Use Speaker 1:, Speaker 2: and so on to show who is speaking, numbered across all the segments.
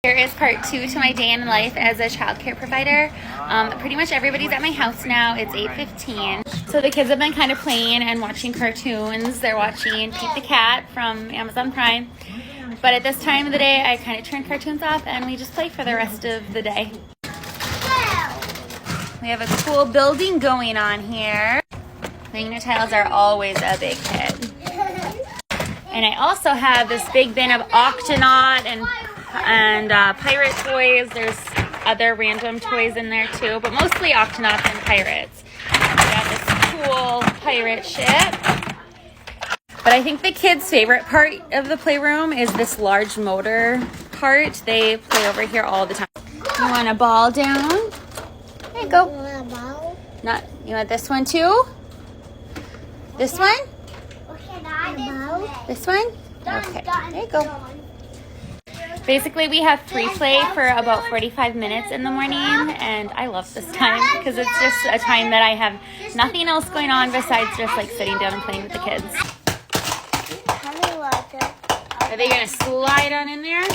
Speaker 1: Here is part 2 to my day in life as a childcare provider. Pretty much everybody's at my house now. It's 8:15. So the kids have been kind of playing and watching cartoons. They're watching Pete the Cat from Amazon Prime. But at this time of the day, I kind of turn cartoons off and we just play for the rest of the day. We have a cool building going on here. Magnet tiles are always a big hit. And I also have this big bin of Octonaut and pirate toys. There's other random toys in there too, but mostly Octonauts and pirates. We have this cool pirate ship. But I think the kids' favorite part of the playroom is this large motor part. They play over here all the time. You want a ball down? There you go. You want this one too? This one? This one? Okay, there you go. Basically, we have free play for about 45 minutes in the morning, and I love this time because it's just a time that I have nothing else going on besides just like sitting down and playing with the kids. Are they going to slide on in there?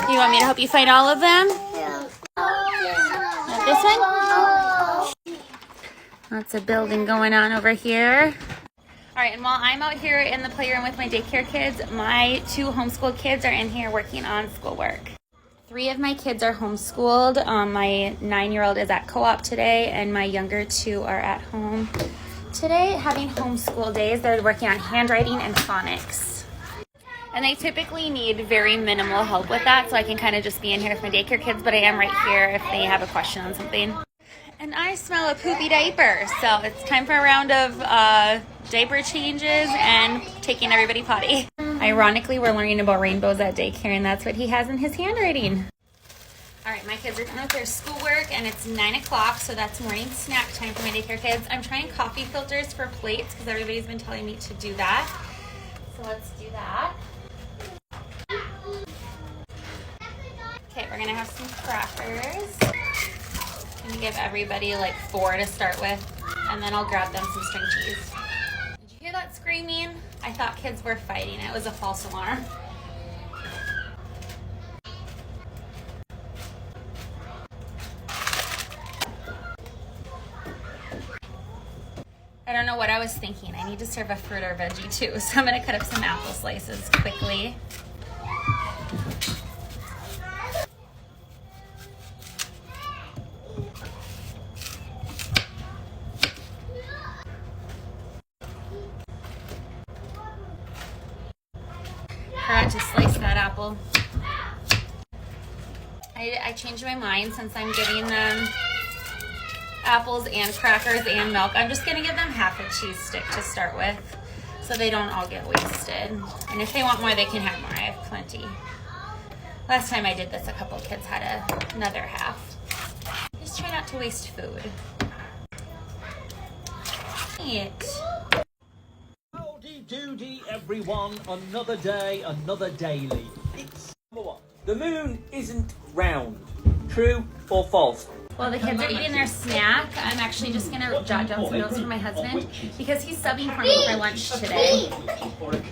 Speaker 1: Do you want me to help you find all of them? This one? Lots of building going on over here. All right, and while I'm out here in the playroom with my daycare kids, my 2 homeschooled kids are in here working on schoolwork. 3 of my kids are homeschooled. My 9-year-old is at co-op today, and my younger 2 are at home today having homeschool days. They're working on handwriting and phonics. And they typically need very minimal help with that, so I can kind of just be in here with my daycare kids, but I am right here if they have a question on something. And I smell a poopy diaper, so it's time for a round of diaper changes and taking everybody potty. Ironically, we're learning about rainbows at daycare, and that's what he has in his handwriting. All right, my kids are done with their schoolwork, and it's 9 o'clock, so that's morning snack time for my daycare kids. I'm trying coffee filters for plates because everybody's been telling me to do that. So let's do that. Okay, we're gonna have some crackers. I'm gonna give everybody like 4 to start with, and then I'll grab them some string cheese. Did you hear that screaming? I thought kids were fighting. It was a false alarm. I don't know what I was thinking. I need to serve a fruit or veggie too, so I'm gonna cut up some apple slices quickly. Forgot to slice that apple. I changed my mind since I'm giving them apples and crackers and milk. I'm just gonna give them half a cheese stick to start with so they don't all get wasted. And if they want more, they can have more. I have plenty. Last time I did this, a couple kids had another half. Just try not to waste food. Neat.
Speaker 2: Howdy doody everyone, another day, another daily. It's number 1. The moon isn't round. True or false?
Speaker 1: While the kids are eating their snack, I'm actually just going to jot down some notes for my husband because he's subbing for me for lunch today.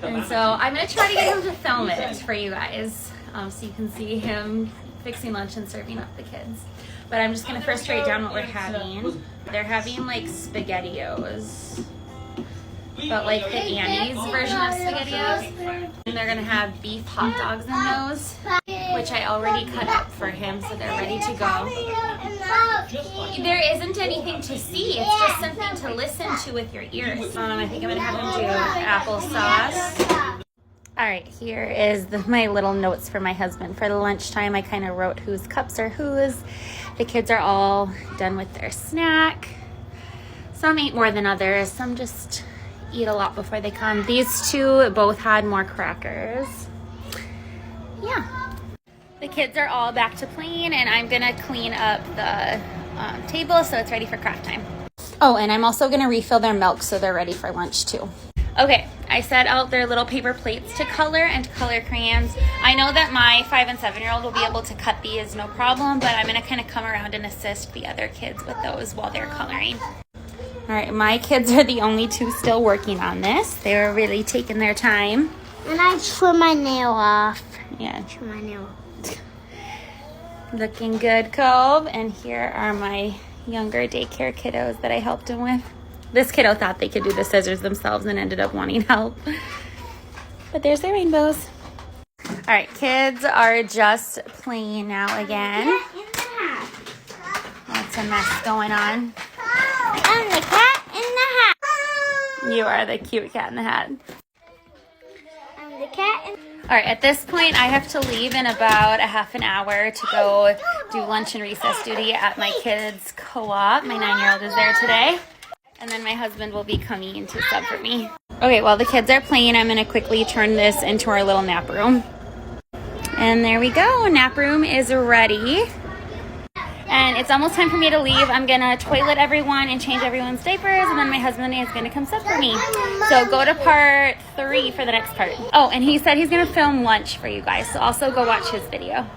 Speaker 1: And so I'm going to try to get him to film it for you guys so you can see him fixing lunch and serving up the kids. But I'm just going to first write down what we're having. They're having like SpaghettiOs, but like the Annie's version of SpaghettiOs. And they're going to have beef hot dogs in those, which I already cut up for him, so they're ready to go. There isn't anything to see. It's just something to listen to with your ears. I think I'm going to have him do applesauce. All right, here is my little notes for my husband. For the lunchtime, I kind of wrote whose cups are whose. The kids are all done with their snack. Some eat more than others. Some just eat a lot before they come. These 2 both had more crackers. Yeah. The kids are all back to playing, and I'm gonna clean up the table so it's ready for craft time. Oh, and I'm also gonna refill their milk so they're ready for lunch too. Okay, I set out their little paper plates to color and color crayons. I know that my 5 and 7-year-old will be able to cut these no problem, but I'm gonna kind of come around and assist the other kids with those while they're coloring. All All right, my kids are the only two still working on this. They're really taking their time.
Speaker 3: And I trim my nail off.
Speaker 1: Yeah.
Speaker 3: Trim my nail.
Speaker 1: Looking good, Cove. And here are my younger daycare kiddos that I helped him with. This kiddo thought they could do the scissors themselves and ended up wanting help. But there's their rainbows. All right, kids are just playing now again. Lots of mess going on.
Speaker 3: I'm the cat in the hat.
Speaker 1: You are the cute cat in the hat.
Speaker 3: I'm the cat in.
Speaker 1: All right, at this point, I have to leave in about a half an hour to go do lunch and recess duty at my kids' co-op. My 9-year-old is there today. And then my husband will be coming in to sub for me. Okay, while the kids are playing, I'm gonna quickly turn this into our little nap room. And there we go, nap room is ready. And it's almost time for me to leave. I'm gonna toilet everyone and change everyone's diapers, and then my husband is gonna come sub for me. So go to part 3 for the next part. Oh, and he said he's gonna film lunch for you guys, so also go watch his video.